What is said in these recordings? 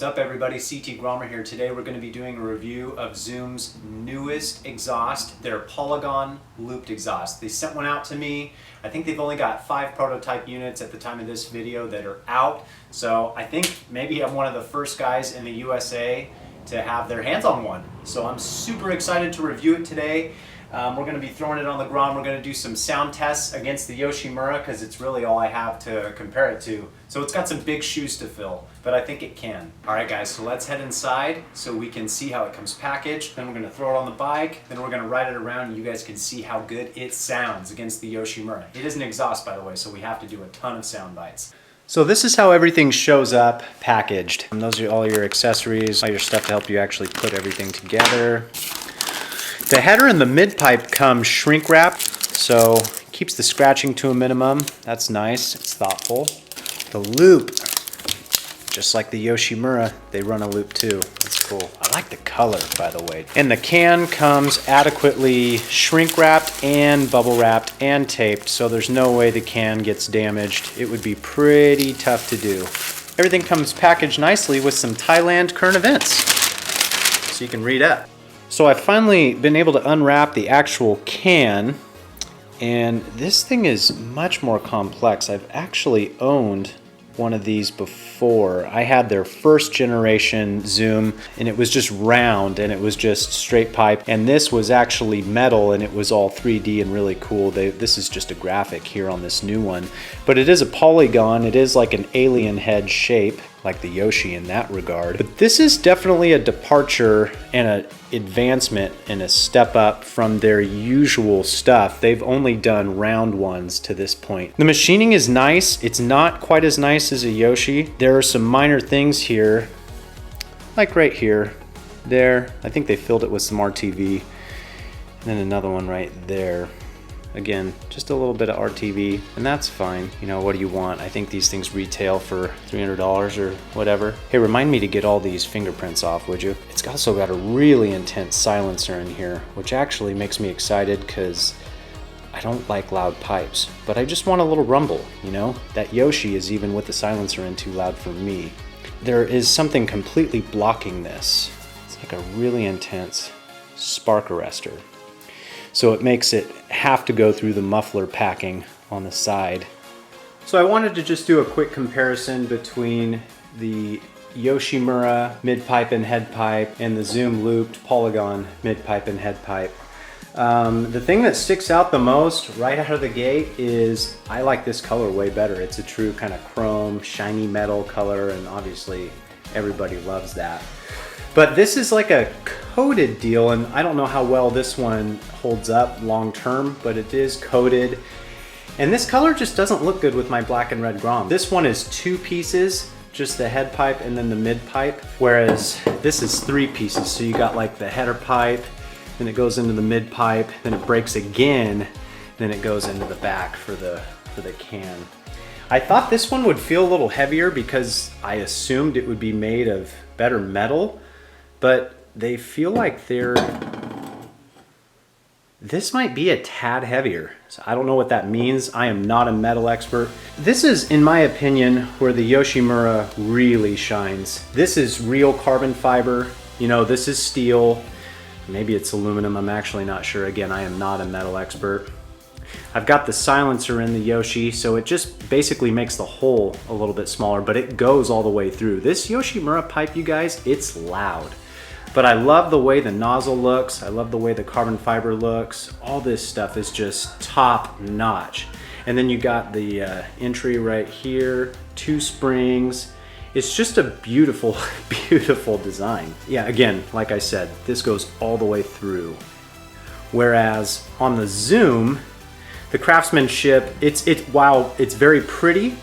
What's up everybody, CT Gromer here. Today we're going to be doing a review of Zoom's newest exhaust, their Polygon looped exhaust. They sent one out to me. I think they've only got 5 prototype units at the time of this video that are out. So I think maybe I'm one of the first guys in the USA to have their hands on one. So I'm super excited to review it today. We're going to be throwing it on the Grom. We're going to do some sound tests against the Yoshimura because it's really all I have to compare it to. So it's got some big shoes to fill, but I think it can. Alright guys, so let's head inside so we can see how it comes packaged. Then we're going to throw it on the bike. Then we're going to ride it around and you guys can see how good it sounds against the Yoshimura. It is an exhaust, by the way, so we have to do a ton of sound bites. So this is how everything shows up packaged. And those are all your accessories, all your stuff to help you actually put everything together. The header and the mid pipe come shrink wrapped, so it keeps the scratching to a minimum. That's nice, it's thoughtful. The loop, just like the Yoshimura, they run a loop too. That's cool. I like the color, by the way. And the can comes adequately shrink wrapped and bubble wrapped and taped, so there's no way the can gets damaged. It would be pretty tough to do. Everything comes packaged nicely with some Thailand current events, so you can read up. So I've finally been able to unwrap the actual can, and this thing is much more complex. I've actually owned one of these before. I had their first generation Zoom, and it was just round and it was just straight pipe, and this was actually metal and it was all 3D and really cool. This is just a graphic here on this new one, but it is a Polygon. It is like an alien head shape, like the Yoshi in that regard. But this is definitely a departure and an advancement and a step up from their usual stuff. They've only done round ones to this point. The machining is nice. It's not quite as nice as a Yoshi. There are some minor things here, like right here, there. I think they filled it with some RTV. And then another one right there. Again, just a little bit of RTV, and that's fine. You know, what do you want? I think these things retail for $300 or whatever. Hey, remind me to get all these fingerprints off, would you? It's also got a really intense silencer in here, which actually makes me excited because I don't like loud pipes, but I just want a little rumble, you know? That Yoshi is, even with the silencer in, too loud for me. There is something completely blocking this. It's like a really intense spark arrestor. So it makes it have to go through the muffler packing on the side. So I wanted to just do a quick comparison between the Yoshimura mid-pipe and head pipe and the Zoom looped Polygon mid-pipe and head pipe. The thing that sticks out the most right out of the gate is I like this color way better. It's a true kind of chrome, shiny metal color, and obviously everybody loves that. But this is like a coated deal, and I don't know how well this one holds up long term, but it is coated. And this color just doesn't look good with my black and red Grom. This one is 2 pieces, just the head pipe and then the mid pipe, whereas this is 3 pieces. So you got like the header pipe, then it goes into the mid pipe, then it breaks again, then it goes into the back for the can. I thought this one would feel a little heavier because I assumed it would be made of better metal, but they feel like this might be a tad heavier. So I don't know what that means. I am not a metal expert. This is, in my opinion, where the Yoshimura really shines. This is real carbon fiber. You know, this is steel. Maybe it's aluminum, I'm actually not sure. Again, I am not a metal expert. I've got the silencer in the Yoshi, so it just basically makes the hole a little bit smaller, but it goes all the way through. This Yoshimura pipe, you guys, it's loud. But I love the way the nozzle looks. I love the way the carbon fiber looks. All this stuff is just top notch. And then you got the entry right here, 2 springs. It's just a beautiful, beautiful design. Yeah, again, like I said, this goes all the way through. Whereas on the Zoom, the craftsmanship, while it's very pretty,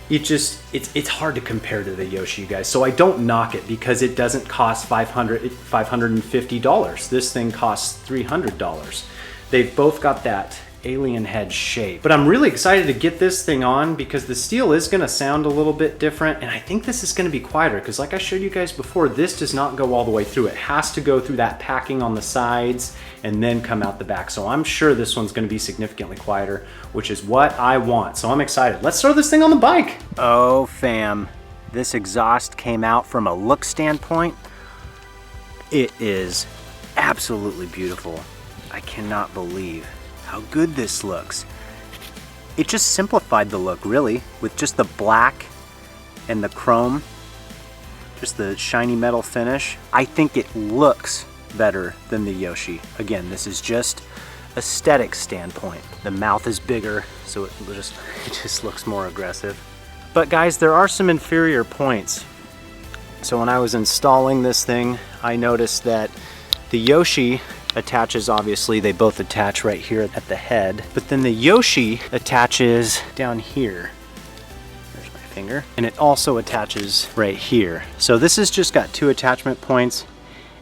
it's hard to compare to the Yoshi, you guys. So I don't knock it because it doesn't cost $550. This thing costs $300. They've both got that alien head shape. But I'm really excited to get this thing on because the steel is gonna sound a little bit different, and I think this is gonna be quieter because like I showed you guys before, this does not go all the way through. It has to go through that packing on the sides and then come out the back. So I'm sure this one's gonna be significantly quieter, which is what I want. So I'm excited. Let's throw this thing on the bike. Oh, fam. this exhaust came out from a look standpoint, it is absolutely beautiful. I cannot believe how good this looks. It just simplified the look, really, with just the black and the chrome, just the shiny metal finish. I think it looks better than the Yoshi. Again, this is just aesthetic standpoint. The mouth is bigger, so it just looks more aggressive. But guys, there are some inferior points. So when I was installing this thing, I noticed that the Yoshi attaches, obviously they both attach right here at the head, but then the Yoshi attaches down here. There's my finger. And it also attaches right here. So this has just got 2 attachment points,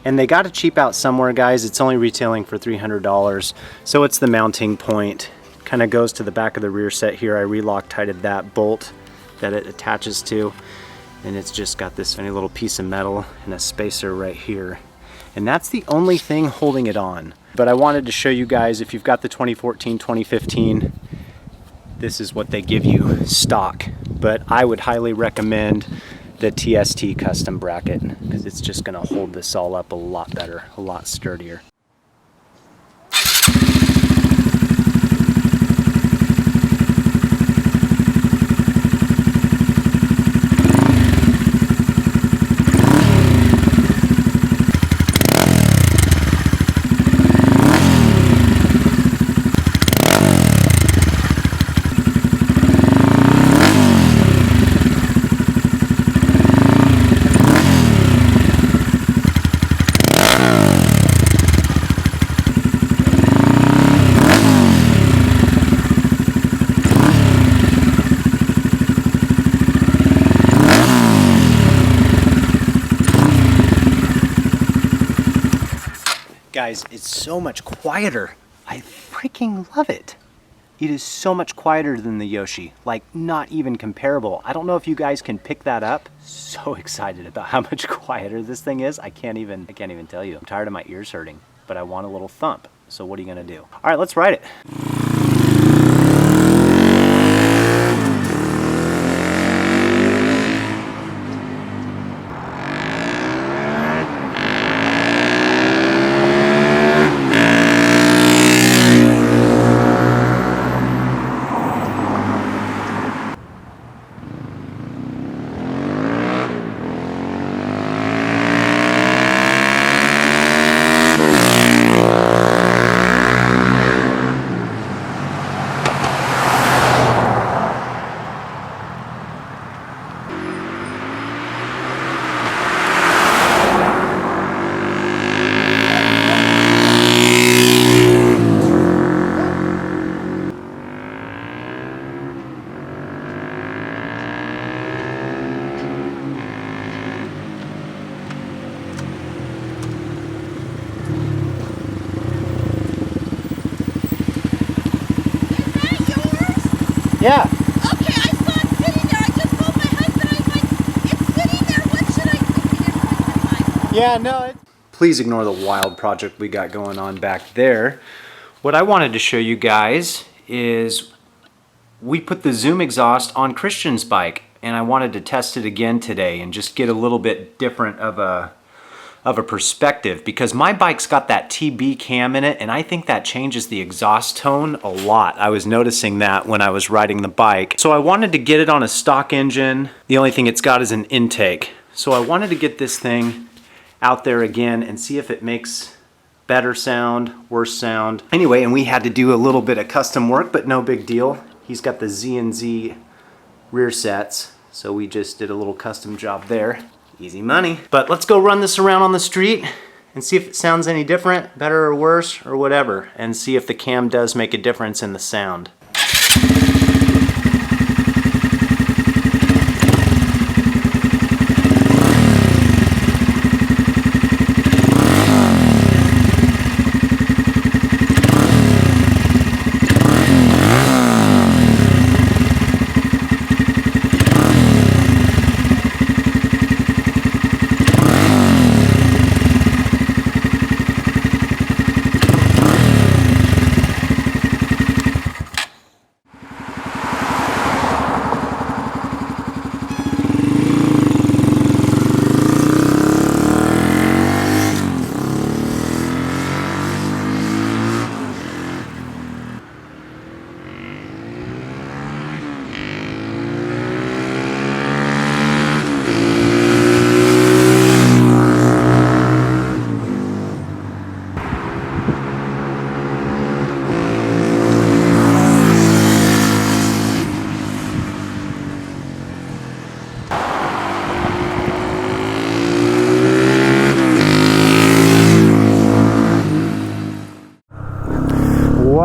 and they got to cheap out somewhere, guys. It's only retailing for $300. So it's the mounting point. Kind of goes to the back of the rear set here. I re-Loctited that bolt that it attaches to, and it's just got this funny little piece of metal and a spacer right here. And that's the only thing holding it on. But I wanted to show you guys, if you've got the 2014, 2015, this is what they give you stock. But I would highly recommend the TST custom bracket, because it's just gonna hold this all up a lot better, a lot sturdier. Guys, it's so much quieter. I freaking love it. It is so much quieter than the Yoshi, like not even comparable. I don't know if you guys can pick that up. So excited about how much quieter this thing is. I can't even tell you. I'm tired of my ears hurting, but I want a little thump. So what are you gonna do? All right, let's ride it. Yeah. Okay, I saw it sitting there. I just told my husband, I was like, it's sitting there. What should I do? Yeah, no. Please ignore the wild project we got going on back there. What I wanted to show you guys is we put the Zoom exhaust on Christian's bike, and I wanted to test it again today and just get a little bit different of a perspective, because my bike's got that TB cam in it, and I think that changes the exhaust tone a lot. I was noticing that when I was riding the bike. So I wanted to get it on a stock engine. The only thing it's got is an intake. So I wanted to get this thing out there again and see if it makes better sound, worse sound. Anyway, and we had to do a little bit of custom work, but no big deal. He's got the Z&Z rear sets, so we just did a little custom job there. Easy money. But let's go run this around on the street and see if it sounds any different, better or worse, or whatever, and see if the cam does make a difference in the sound.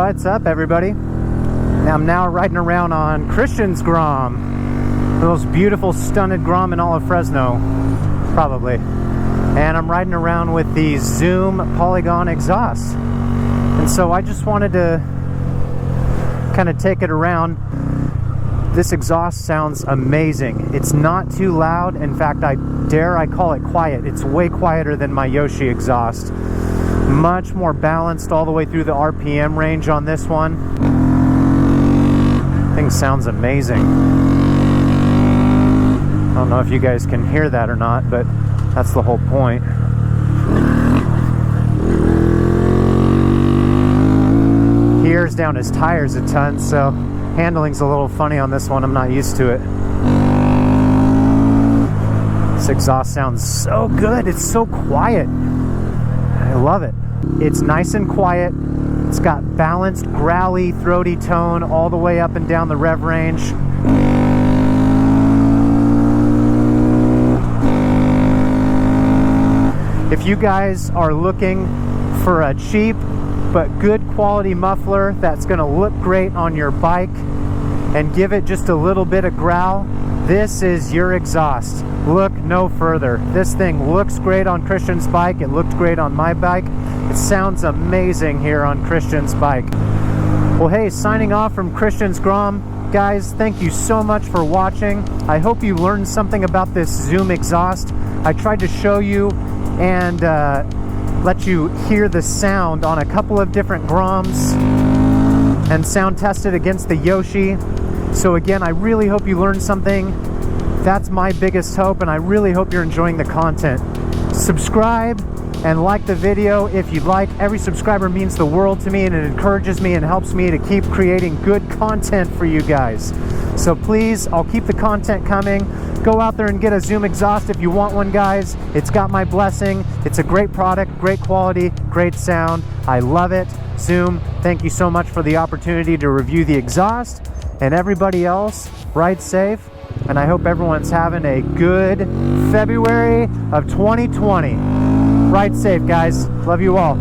What's up, everybody? I'm now riding around on Christian's Grom, the most beautiful stunted Grom in all of Fresno, probably. And I'm riding around with the Zoom Polygon exhaust. And so I just wanted to kind of take it around. This exhaust sounds amazing. It's not too loud. In fact, I call it quiet. It's way quieter than my Yoshi exhaust. Much more balanced all the way through the RPM range on this one. Thing sounds amazing. I don't know if you guys can hear that or not, but that's the whole point. He airs down his tires a ton, so handling's a little funny on this one. I'm not used to it. This exhaust sounds so good. It's so quiet. I love it. It's nice and quiet. It's got balanced, growly, throaty tone all the way up and down the rev range. If you guys are looking for a cheap but good quality muffler that's going to look great on your bike and give it just a little bit of growl, this is your exhaust. Look no further. This thing looks great on Christian's bike. It looked great on my bike. It sounds amazing here on Christian's bike. Well, hey, signing off from Christian's Grom. Guys, thank you so much for watching. I hope you learned something about this Zoom exhaust. I tried to show you and let you hear the sound on a couple of different Groms and sound test it against the Yoshi. So again, I really hope you learned something. That's my biggest hope, and I really hope you're enjoying the content. Subscribe and like the video if you'd like. Every subscriber means the world to me, and it encourages me and helps me to keep creating good content for you guys. So please, I'll keep the content coming. Go out there and get a Zoom exhaust if you want one, guys. It's got my blessing. It's a great product, great quality, great sound. I love it. Zoom, thank you so much for the opportunity to review the exhaust. And everybody else, ride safe. And I hope everyone's having a good February of 2020. Ride safe, guys. Love you all.